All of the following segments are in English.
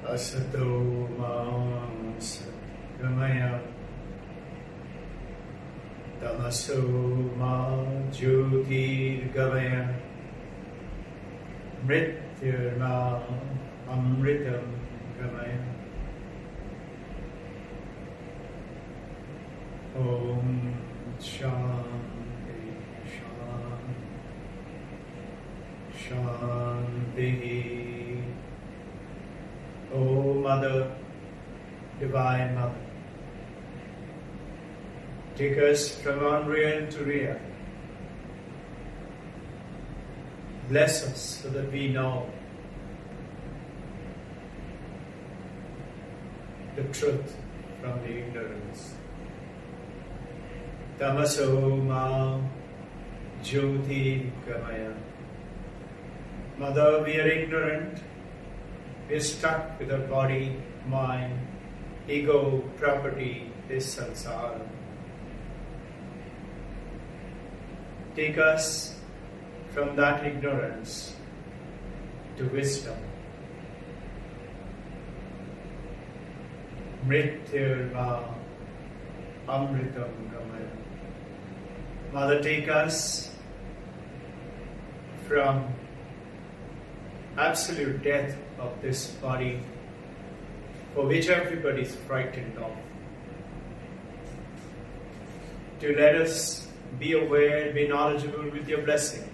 Asato ma satgamaya tamaso ma jyotirgamaya mrityurma amritam gamaya. Om Shanti Shanti. O Mother, Divine Mother, take us from unreal to real. Bless us so that we know the truth from the ignorance. Tamaso ma jyoti gamaya. Mother, we are ignorant. We are stuck with our body, mind, ego, property, this samsara. Take us from that ignorance to wisdom. Mrityurva amritam gamaya. Mother, take us from absolute death of this body, for which everybody is frightened of, to let us be aware, be knowledgeable with your blessing,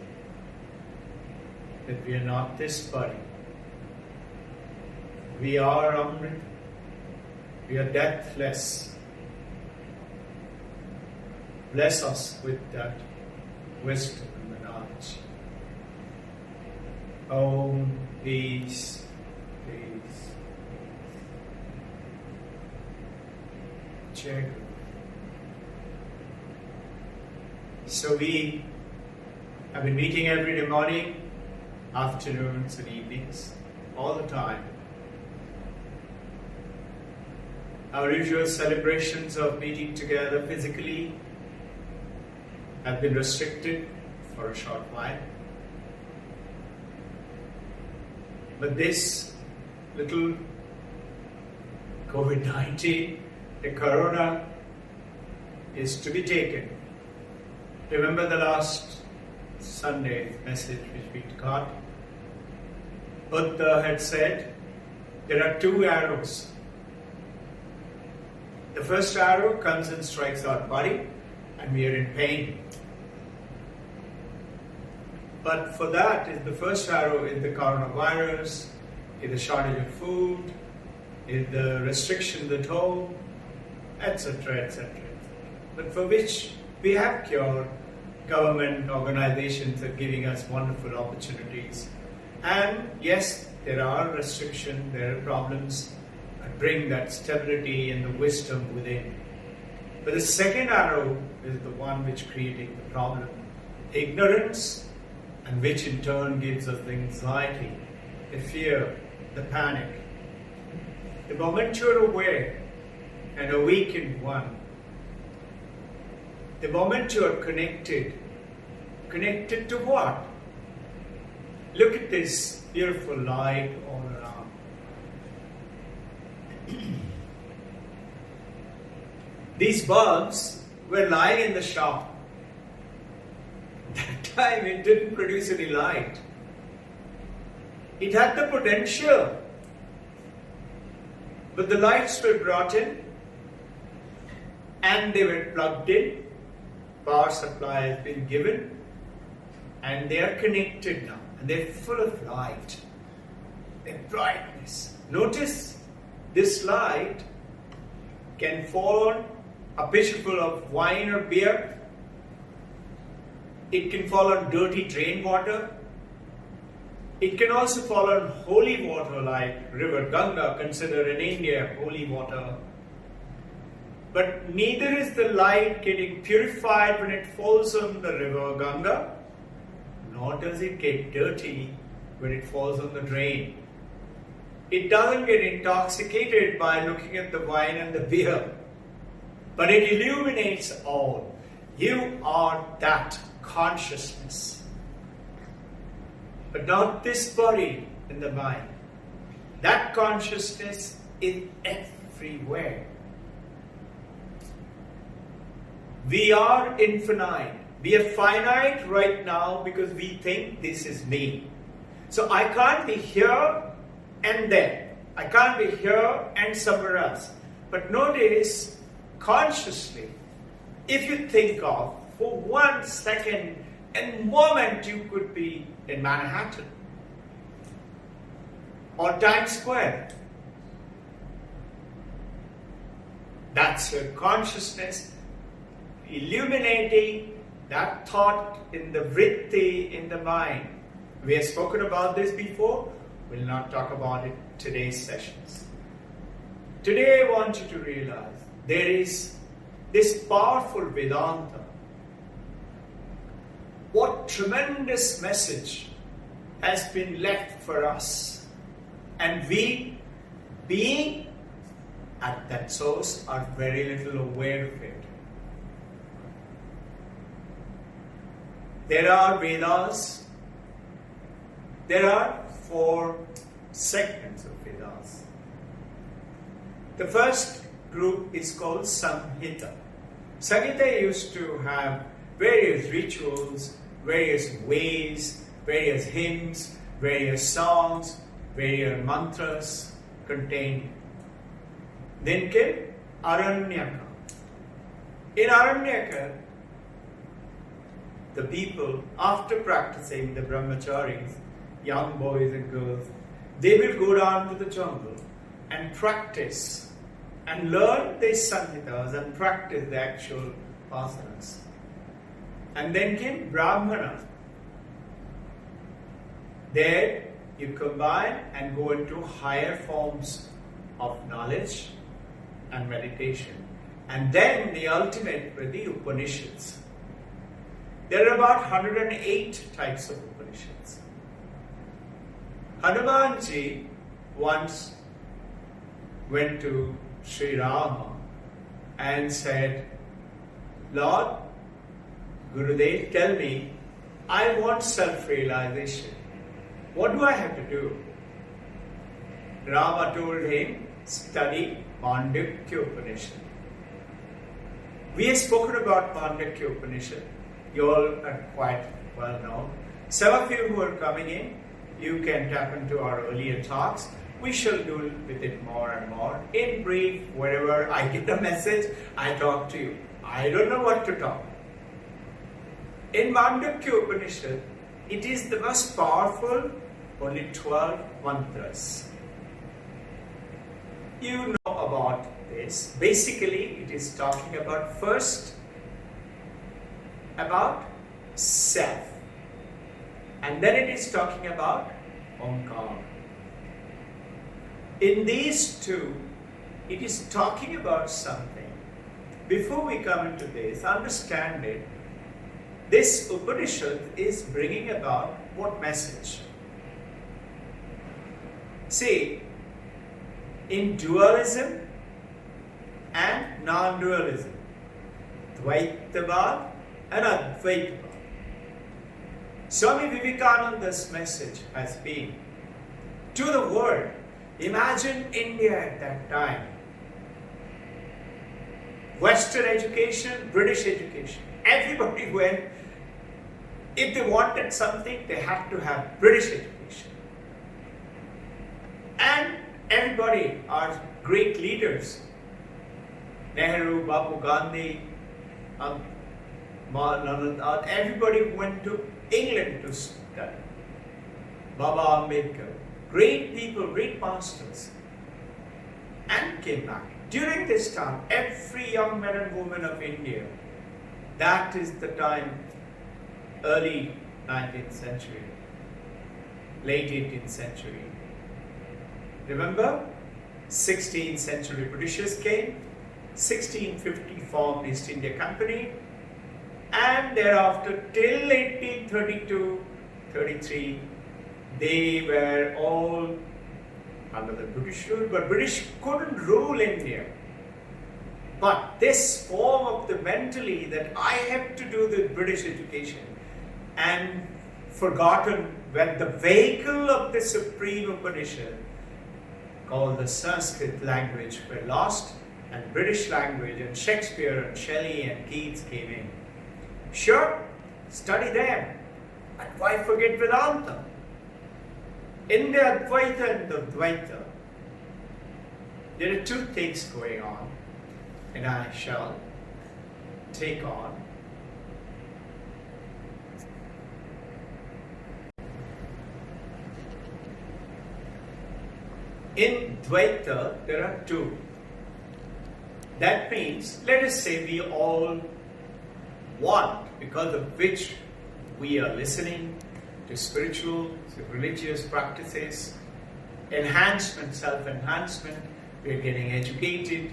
that we are not this body. We are Amrit, we are deathless. Bless us with that wisdom and knowledge. Om, peace. Check. So we have been meeting every day morning, afternoons and evenings, all the time. Our usual celebrations of meeting together physically have been restricted for a short while. But this little COVID-19, the corona, is to be taken. Remember the last Sunday message which we got? Buddha had said there are two arrows. The first arrow comes and strikes our body and we are in pain. But for that, is the first arrow is the coronavirus, is the shortage of food, is the restrictions at home, etc., etc. But for which we have cure. Government organizations are giving us wonderful opportunities. And yes, there are restrictions, there are problems, but bring that stability and the wisdom within. But the second arrow is the one which creating the problem. Ignorance, and which in turn gives us the anxiety, the fear, the panic. The moment you're aware and awakened one, the moment you are connected to what? Look at this beautiful light all around. These bulbs were lying in the shop. That time it didn't produce any light. It had the potential, but the lights were brought in and they were plugged in. Power supply has been given and they are connected now and they're full of light, they're brightness. Notice this light can fall on a pitcherful of wine or beer. It can fall on dirty drain water. It can also fall on holy water like river Ganga, considered in India holy water. But neither is the light getting purified when it falls on the river Ganga, nor does it get dirty when it falls on the drain. It doesn't get intoxicated by looking at the wine and the beer. but it illuminates all. You are that consciousness, but not this body in the mind. That consciousness is everywhere. We are infinite. We are finite right now because we think this is me. So I can't be here and there. I can't be here and somewhere else. But notice, consciously, if you think of, for 1 second and moment, you could be in Manhattan or Times Square. That's your consciousness illuminating that thought in the vritti in the mind. We have spoken about this before. We'll not talk about it today's sessions. Today I want you to realize there is this powerful Vedanta. What tremendous message has been left for us. And we, being at that source, are very little aware of it. There are Vedas. There are 4 segments of Vedas. The first group is called Samhita. Samhita used to have various rituals, various ways, various hymns, various songs, various mantras contained. Then came Aranyaka. In Aranyaka, the people, after practicing the brahmacharis, young boys and girls, they will go down to the jungle and practice and learn these samhitas and practice the actual asanas. And then came Brahmana. There you combine and go into higher forms of knowledge and meditation. And then the ultimate were the Upanishads. There are about 108 types of Upanishads. Hanumanji once went to Sri Rama and said, Lord, Gurudev, tell me, I want self-realization. What do I have to do? Rama told him, study Mandukya Upanishad. We have spoken about Mandukya Upanishad. You all are quite well known. Some of you who are coming in, you can tap into our earlier talks. We shall do with it more and more. In brief, wherever I get a message, I talk to you. I don't know what to talk. In Mandukya Upanishad, it is the most powerful, only 12 mantras. You know about this. Basically, it is talking about first, about self. And then it is talking about Omkar. In these two, it is talking about something. Before we come into this, understand it. This Upanishad is bringing about what message? See, in dualism and non-dualism, Dvaitavad and Advaitavad, Swami Vivekananda's message has been to the world. Imagine India at that time. Western education, British education. Everybody went. If they wanted something, they had to have British education. And everybody are great leaders. Nehru, Babu Gandhi, everybody went to England to study. Baba Ambedkar. Great people, great masters. And came back. During this time, every young man and woman of India, that is the time, early 19th century, late 18th century. Remember, 16th century Britishers came, 1650 formed East India Company, and thereafter till 1832-33, they were all under the British rule, but British couldn't rule India. But this form of the mentally that I have to do the British education and forgotten when the vehicle of the Supreme Upanishad called the Sanskrit language were lost and British language and Shakespeare and Shelley and Keats came in. Sure, study them. But why forget Vedanta? In the Advaita and the Dvaita, there are two things going on, and I shall take on. In Dvaita, there are two. That means, let us say we all want, because of which we are listening to spiritual, to religious practices, enhancement, self-enhancement, we are getting educated.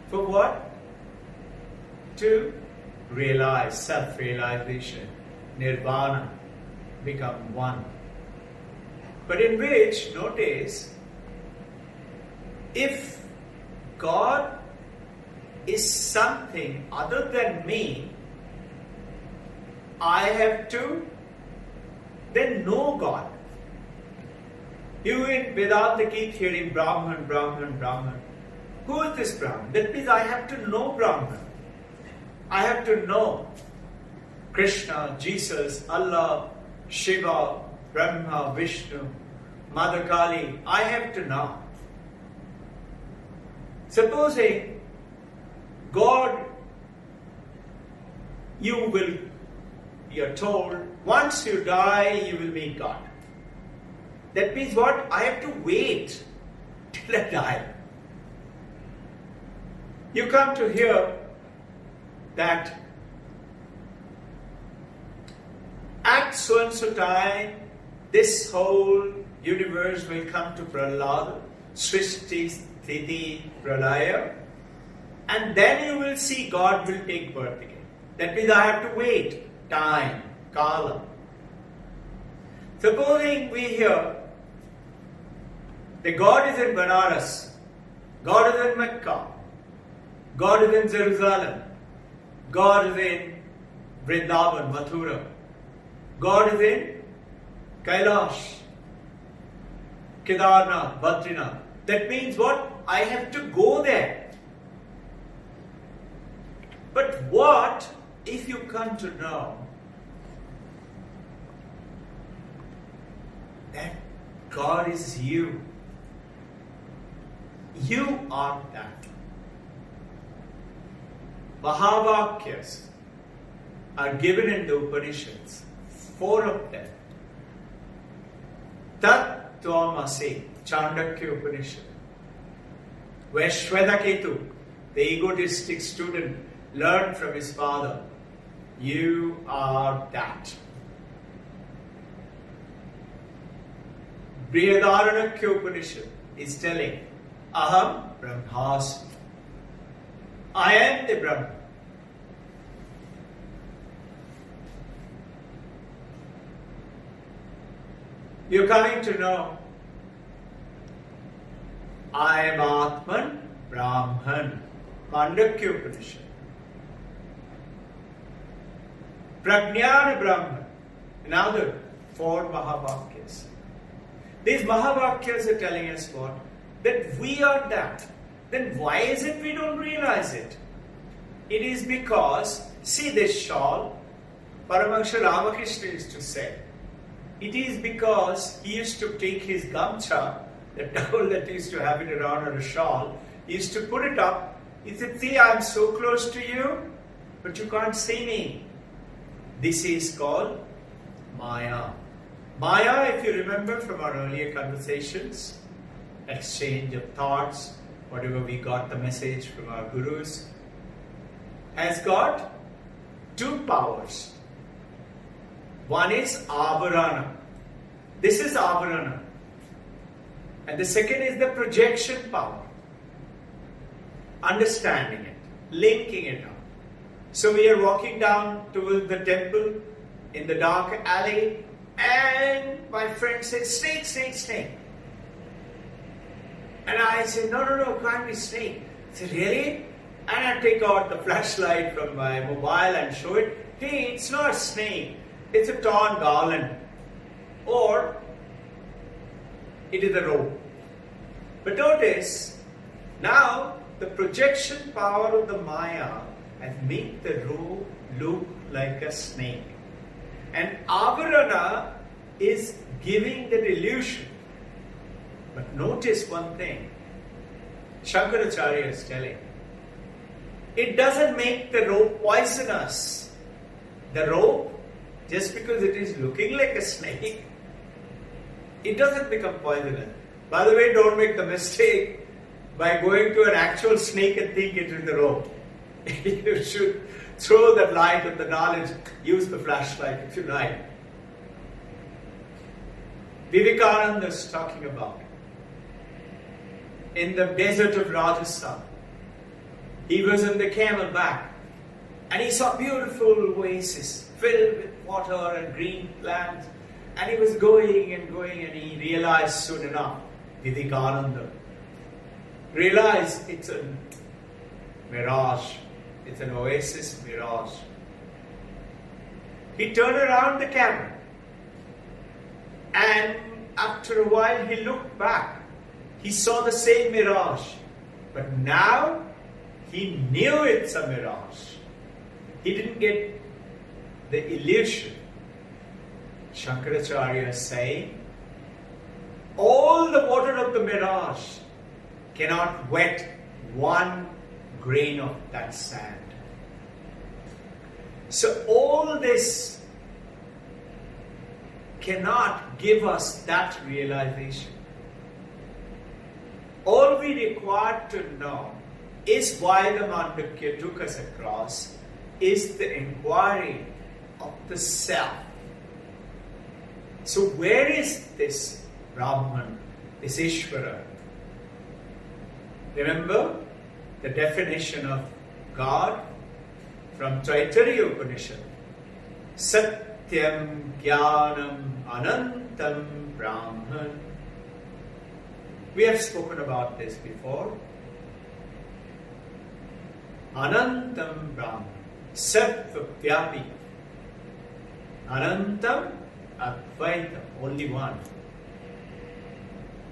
For what? To realize, self-realization, nirvana, become one. But in which, notice, if God is something other than me, I have to then know God. You in Vedanta keep hearing Brahman, Brahman, Brahman. Who is this Brahman? That means I have to know Brahman. I have to know Krishna, Jesus, Allah, Shiva, Brahma, Vishnu, Mother Kali. I have to know. Supposing God, you're told, once you die, you will meet God. That means what? I have to wait till I die. You come to hear that at so and so time, this whole universe will come to Prahlada, Srishti, Sthiti, Pralaya, and then you will see God will take birth again. That means I have to wait. Time, Kala. Supposing we hear that God is in Banaras, God is in Mecca, God is in Jerusalem, God is in Vrindavan, Mathura, God is in Kailash, Kedarnath, Badrinath. That means what? I have to go there. But what if you come to know that God is you? You are that. Mahavakyas are given in the Upanishads, 4 of them. Tat Tvam Asi, Chandakya Upanishad, where Shvetaketu, the egotistic student, learned from his father, you are that. Brihadaranyaka Upanishad is telling, Aham Brahmasmi. I am the Brahman. You're coming to know, I am Atman Brahman. Mandakya Upanishad. Prajnana Brahman. Another 4 Mahavakyas. These Mahavakyas are telling us what? That we are that. Then why is it we don't realize it? It is because, see this shawl, Paramahansa Ramakrishna used to say, it is because he used to take his gamcha, the towel that he used to have it around on a shawl, he used to put it up. He said, see, I'm so close to you, but you can't see me. This is called Maya. Maya, if you remember from our earlier conversations, exchange of thoughts, whatever we got the message from our gurus, has got 2 powers. One is Avarana. This is Avarana. And the second is the projection power. Understanding it, linking it up. So we are walking down towards the temple in the dark alley, and my friend said, snake, snake, snake. And I said, no, can't be snake. I said, really? and I take out the flashlight from my mobile and show it. Hey, it's not a snake, it's a torn garland, or it is a rope. But notice, now the projection power of the Maya has made the rope look like a snake. And Avarana is giving the delusion. But notice one thing, Shankaracharya is telling, it doesn't make the rope poisonous. The rope, just because it is looking like a snake, it doesn't become poisonous. By the way, don't make the mistake by going to an actual snake and think it is the rope. You should throw that light of the knowledge, use the flashlight if you like. Vivekananda is talking about in the desert of Rajasthan. He was on the camelback and he saw beautiful oasis filled with water and green plants, and he was going and going, and he realized soon enough, Vivekananda realized it's a mirage. It's an oasis mirage. He turned around the camel, and after a while he looked back. He saw the same mirage, but now he knew it's a mirage. He didn't get the illusion. Shankaracharya is saying, all the water of the mirage cannot wet one grain of that sand. So all this cannot give us that realization. All we require to know is why the Mandukya took us across is the inquiry of the self. So where is this Brahman, this Ishvara? Remember the definition of God from Taittiriya Upanishad. Satyam Jnanam Anantam Brahman. We have spoken about this before. Anantam Brahman. Sarvavyapi. Anantam Advaitam. Only one.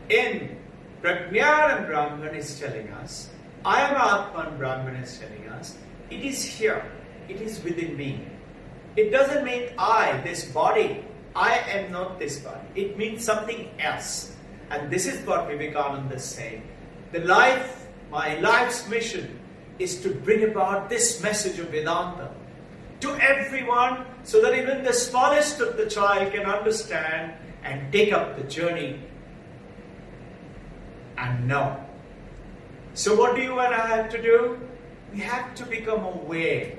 In Prajnanam, Brahman is telling us, I am Atman, Brahman is telling us, it is here, it is within me. It doesn't mean I, this body, I am not this body. It means something else. And this is what Vivekananda is saying. My life's mission is to bring about this message of Vedanta to everyone, so that even the smallest of the child can understand and take up the journey and know. So what do you and I have to do? We have to become aware.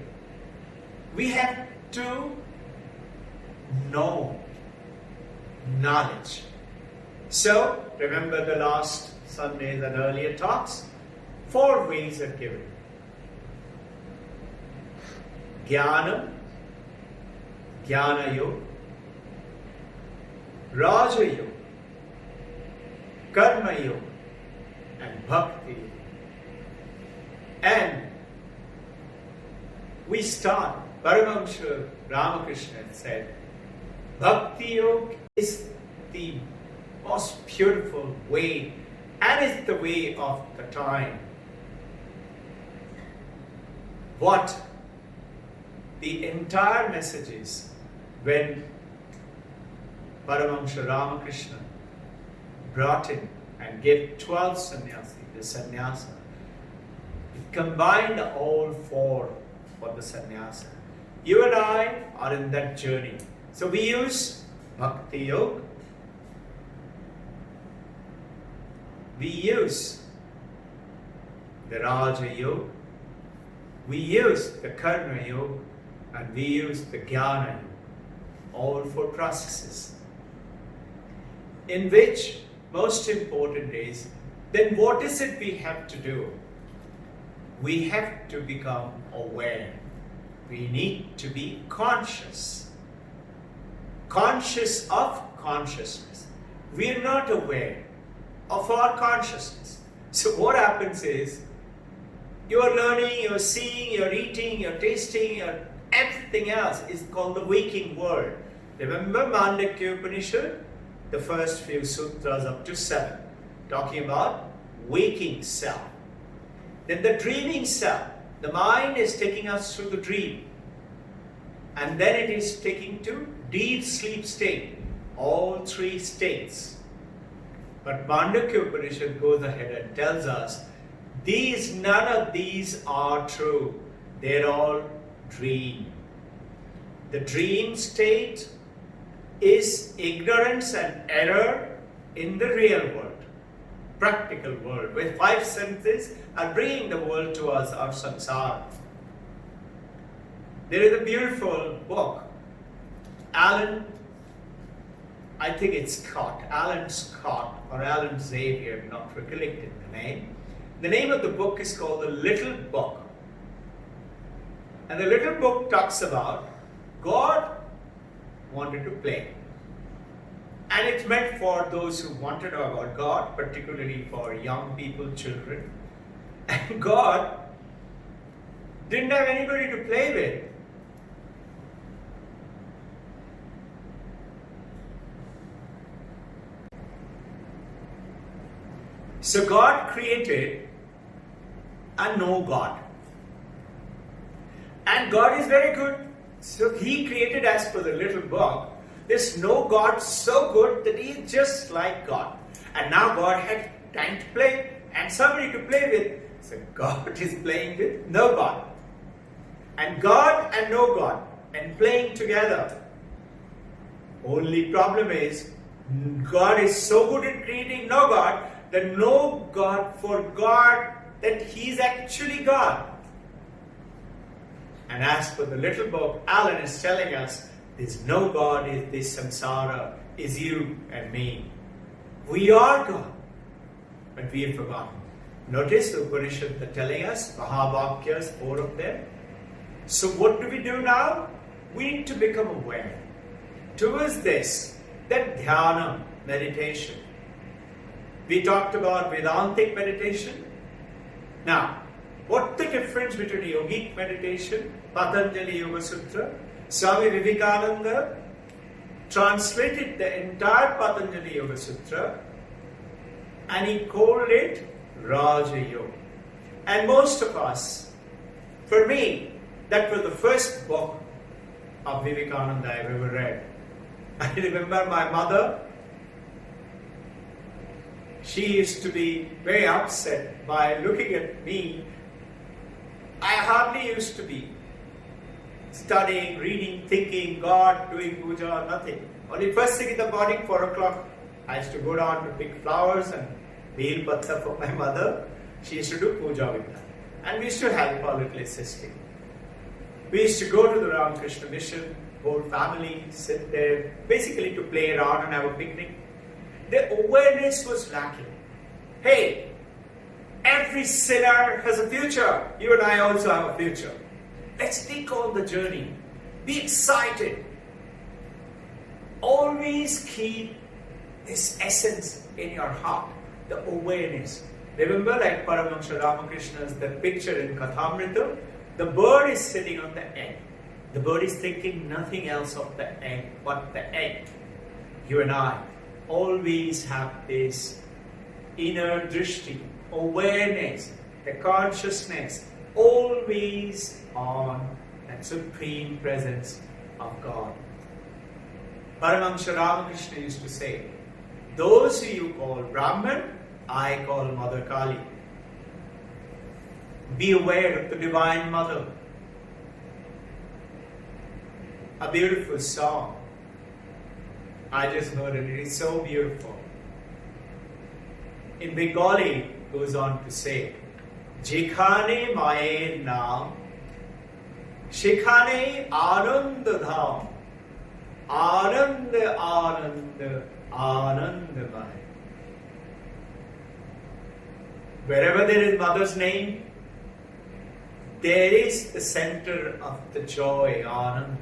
We have to know knowledge. So, remember the last Sundays and earlier talks? 4 ways are given. Jnana, Jnana Yoga, Raja Yoga, Karma Yoga, and Bhakti Yoga. And we start, Paramahamsa Ramakrishna said, Bhakti Yoga is the most beautiful way, and it's the way of the time. What the entire message is, when Paramahamsa Ramakrishna brought in and gave 12 sannyasi, the sannyasa, it combined all 4 for the sannyasa. You and I are in that journey. So we use Bhakti Yoga, we use the Raja Yoga, we use the Karma Yoga, and we use the Jnana Yoga. All 4 processes. In which most important is, then what is it we have to do? We have to become aware. We need to be conscious. Conscious of consciousness. We are not aware of our consciousness. So what happens is, You are learning, you are seeing, you are eating, you are tasting, everything else is called the waking world. Remember Mandakya Upanishad? The first few sutras up to 7, talking about waking self. Then the dreaming self. The mind is taking us through the dream. And then it is taking to deep sleep state. All 3 states. But Mandakya Upanishad goes ahead and tells us, none of these are true. They're all dream. The dream state is ignorance and error in the real world, practical world, where 5 senses are bringing the world to us, our samsara. There is a beautiful book, Alan Scott or Alan Xavier, not recollected the name. The name of the book is called The Little Book. And the Little Book talks about God wanted to play. And it's meant for those who want to know about God, particularly for young people, children. And God didn't have anybody to play with. So God created a no God. And God is very good. So He created, as per the little book, this no God so good that He is just like God. And now God had time to play and somebody to play with. So God is playing with no God. And God and no God and playing together. Only problem is, God is so good at creating no God that no God forgot that He is actually God. And as per the little book, Alan is telling us, this no God is this samsara, is you and me. We are God, but we have forgotten. Notice the Upanishad are telling us, Mahavakyas, 4 of them. So what do we do now? We need to become aware. Towards this, that dhyana, meditation. We talked about Vedantic meditation. Now, what's the difference between yogic meditation, Patanjali Yoga Sutra? Swami Vivekananda translated the entire Patanjali Yoga Sutra and he called it Raja Yoga. And most of us, for me, that was the first book of Vivekananda I've ever read. I remember my mother, she used to be very upset by looking at me. I hardly used to be studying, reading, thinking, God, doing puja, nothing. Only first thing in the morning, 4 o'clock, I used to go down to pick flowers and beel patta for my mother. She used to do puja with that. And we used to help our little assisting. We used to go to the Ramakrishna mission, whole family, sit there, basically to play around and have a picnic. The awareness was lacking. Hey, every sinner has a future. You and I also have a future. Let's take on the journey. Be excited. Always keep this essence in your heart, the awareness. Remember, like Paramahansa Ramakrishna's the picture in Kathamrita, the bird is sitting on the egg. The bird is thinking nothing else of the egg but the egg. You and I always have this inner drishti, awareness, the consciousness, always on that supreme presence of God. Paramahansa Ramakrishna used to say, those who you call Brahman, I call Mother Kali. Be aware of the Divine Mother. A beautiful song. I just heard it. It is so beautiful. In Bengali, it goes on to say, Jekhane Mayer Naam, Shekhane Anand Dham, Anand Anand Anandamay. Wherever there is Mother's name, there is the center of the joy, Anand.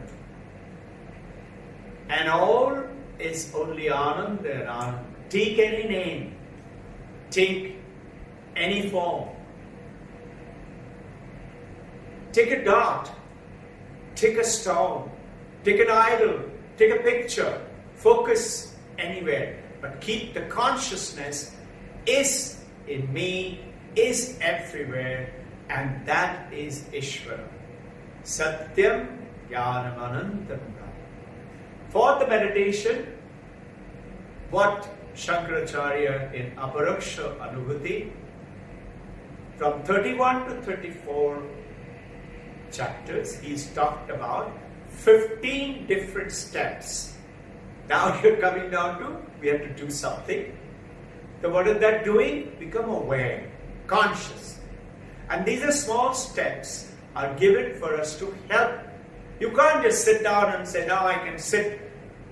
And all is only Anand and Anand. Take any name, take any form. take a dot, take a stone, take an idol, take a picture, focus anywhere, but keep the consciousness is in me, is everywhere, and that is Ishvara. Satyam Jnanam Anantam. For the meditation, what Shankaracharya in Aparaksha Anubhuti, from 31 to 34 chapters, he's talked about 15 different steps. Now you're coming down to, we have to do something. So what is that doing? Become aware, conscious. And these are small steps are given for us to help. You can't just sit down and say, now I can sit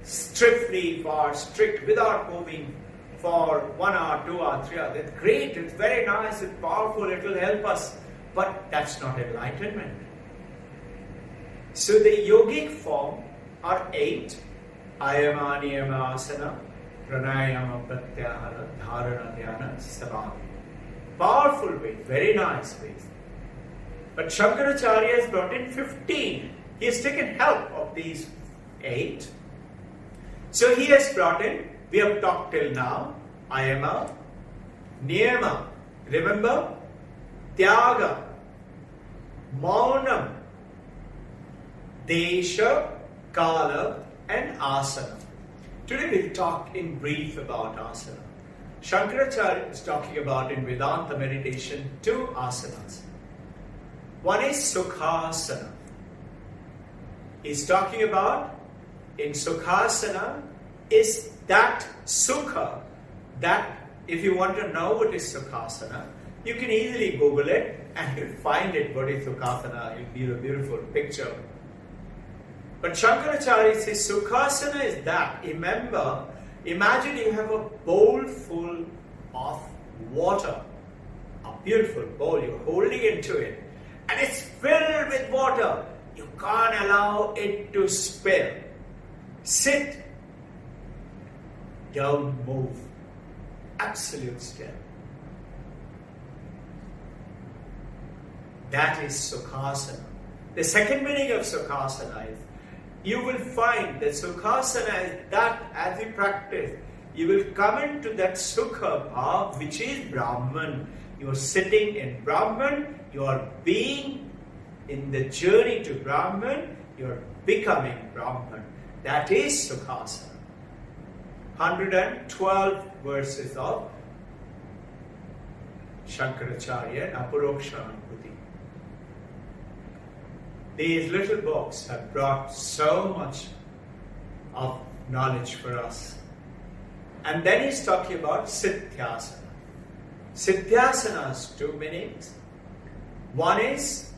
strictly for strict without moving for 1 hour, 2 hours, 3 hours. That's great, it's very nice, it's powerful, it will help us. But that's not enlightenment. So the yogic form are 8. Ayama, Niyama, Asana, Pranayama, Pratyahara, Dharana, Dhyana, Samadhi. Powerful ways, very nice ways. But Shankaracharya has brought in 15. He has taken help of these 8. So he has brought in, we have talked till now, Ayama, Niyama, remember, Tyaga, Maunam, Desha, Kala, and Asana. Today we'll talk in brief about Asana. Shankaracharya is talking about in Vedanta Meditation 2 asanas. One is Sukhasana. He's talking about in Sukhasana is that Sukha, that if you want to know what is Sukhasana, you can easily Google it and you'll find it, what is Sukhasana. It'll be a beautiful picture. But Shankaracharya says Sukhasana is that. Remember, imagine you have a bowl full of water. A beautiful bowl, you're holding into it. And it's filled with water. You can't allow it to spill. Sit. Don't move. Absolute still. That is Sukhasana. The second meaning of Sukhasana is, you will find that Sukhasana is that as you practice, you will come into that Sukha bhav, which is Brahman. You are sitting in Brahman, you are being in the journey to Brahman, you are becoming Brahman. That is Sukhasana. 112 verses of Shankaracharya and Aparoksha Anubhuti. These little books have brought so much of knowledge for us. And then he's talking about Siddhyasana. Siddhyasana has 2 meanings. One is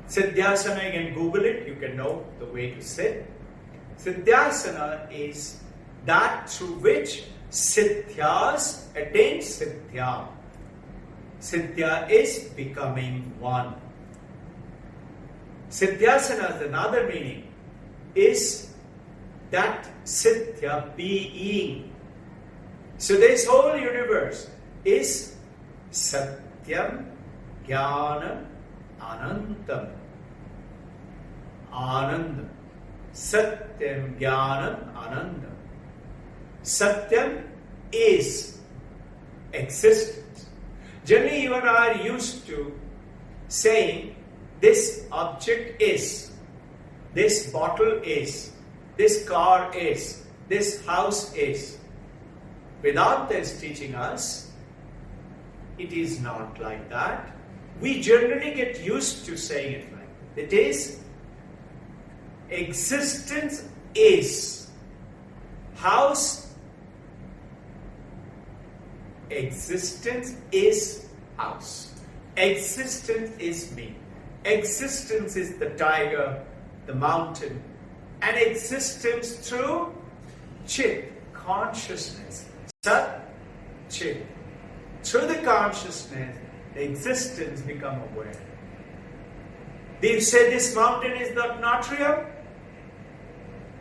Siddhyasana, you can Google it, you can know the way to sit. Siddhyasana is that through which Siddhyas attain Siddhya. Siddhya is becoming one. Siddhyasana, another meaning, is that Siddhya being. So this whole universe is Satyam, Jnanam, Anantam. Anandam. Satyam, Jnanam, Anandam. Satyam is existence. Generally, you and I are used to saying, this object is, this bottle is, this car is, this house is. Vedanta is teaching us, it is not like that. We generally get used to saying it like that. It is, existence is, house, existence is house, existence is me. Existence is the tiger, the mountain, and existence through Chit, consciousness. Sat, Chit. Through the consciousness, the existence become aware. They say this mountain is not real.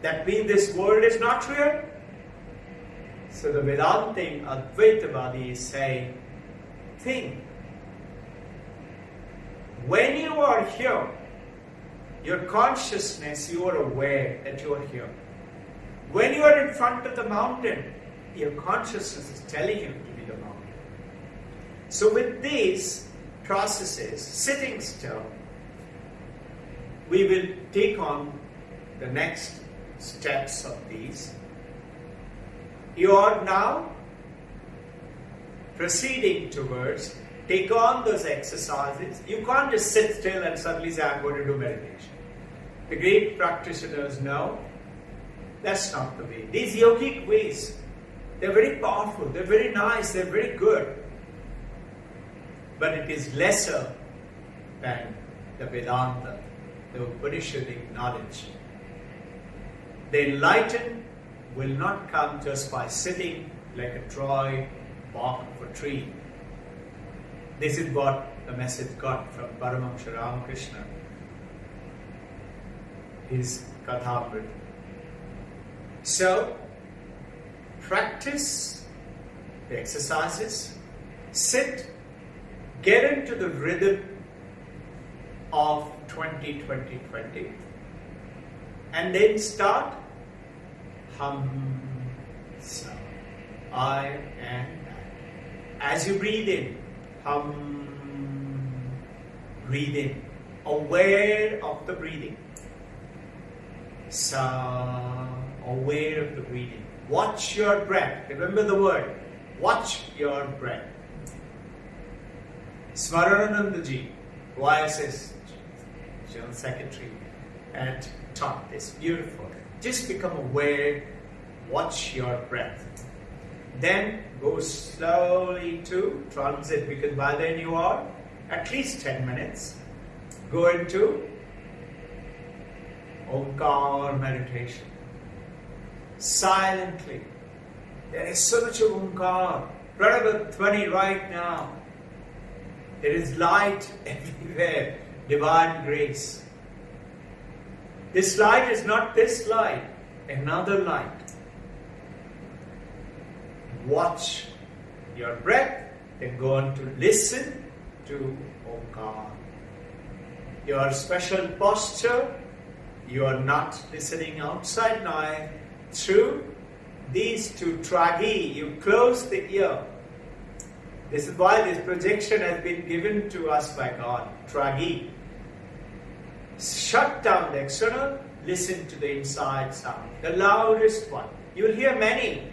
That means this world is not real. So the Vedantic Advaitavadi is saying, think. When you are here, your consciousness, you are aware that you are here. When you are in front of the mountain, your consciousness is telling you to be the mountain. So with these processes, sitting still, we will take on the next steps of these. You are now proceeding towards take on those exercises. You can't just sit still and suddenly say, I'm going to do meditation. The great practitioners know that's not the way. These yogic ways, they're very powerful, they're very nice, they're very good. But it is lesser than the Vedanta, the Upanishadic knowledge. The enlightened will not come just by sitting like a dry bark of a tree. This is what the message got from Paramahamsa Ramakrishna, his Kathamrita. So, practice the exercises, sit, get into the rhythm of 20-20-20, and then start hum, sa, I and I. As you breathe in, hum, breathe in, aware of the breathing. Sa, aware of the breathing. Watch your breath. Remember the word. Watch your breath. Smarananandaji, YSS General Secretary, had taught this. Beautiful. Just become aware. Watch your breath. Then go slowly to transit, because by then you are at least 10 minutes. Go into Omkar meditation. Silently. There is so much of Omkar. Pranava right now. There is light everywhere. Divine grace. This light is not this light. Another light. Watch your breath. Then go on to listen to Omkar. Your special posture. You are not listening outside now. Through these two tragi, you close the ear. This is why this projection has been given to us by God. Tragi. Shut down the external, listen to the inside sound. The loudest one. You will hear many.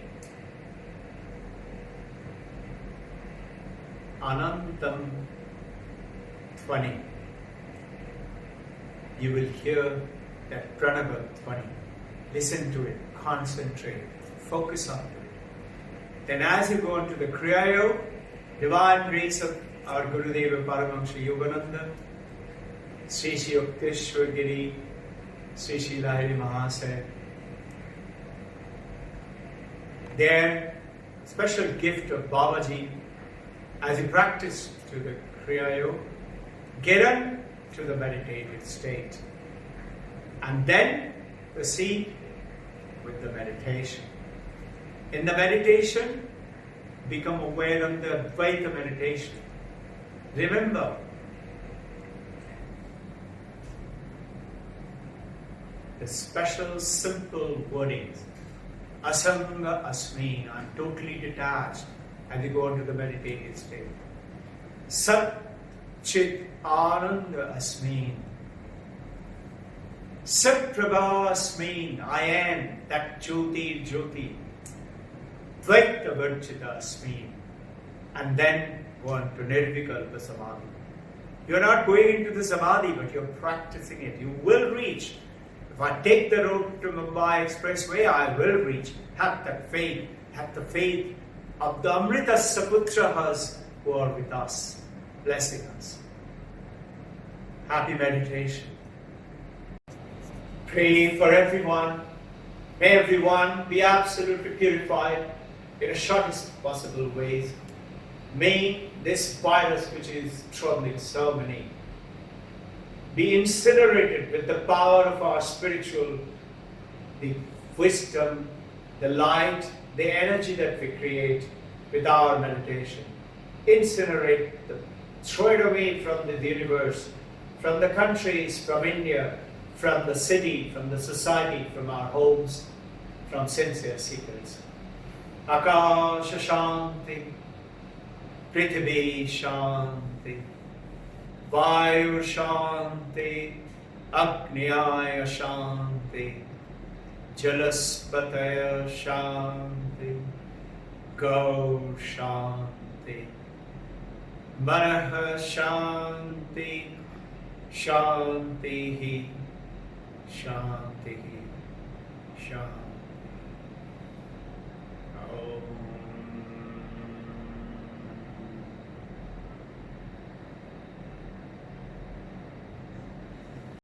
Anantam Tvani. You will hear that Pranava Tvani. Listen to it. Concentrate, focus on it. Then as you go into the Kriya Yoga, divine grace of our Gurudeva Paramahamsa Yogananda, Sri Sri Yukteswar Giri, Sri Sri Lahiri Mahasaya, their special gift of Babaji, as you practice to the Kriya Yoga, get on to the meditative state, and then proceed with the meditation. In the meditation, become aware of the Advaita meditation. Remember, the special simple wordings. Asanga Asmin, I'm totally detached, as you go into the meditative state. Sat Chit Ananda Asmin. Sat Prabha Asmin, I am that Jyoti Jyoti. Dvaita Varchita Asmin. And then go on to Nirvikalpa Samadhi. You're not going into the Samadhi, but you're practicing it. You will reach. If I take the road to Mumbai Expressway, I will reach. Have that faith. Have the faith of the Amrita Saputras who are with us, blessing us. Happy meditation. Pray for everyone. May everyone be absolutely purified in the shortest possible ways. May this virus, which is troubling so many, be incinerated with the power of our spiritual, the wisdom, the light, the energy that we create with our meditation. Incinerate, throw it away from the universe from the countries, from India, from the city, from the society, from our homes, from sincere seekers. Akasha Shanti, Prithvi Shanti, Vayu Shanti, Agniyaya Shanti, Jalaspataya Shanti, Ghosh Shanti, Manaha Shanti, Shanti, Shanti, Shanti.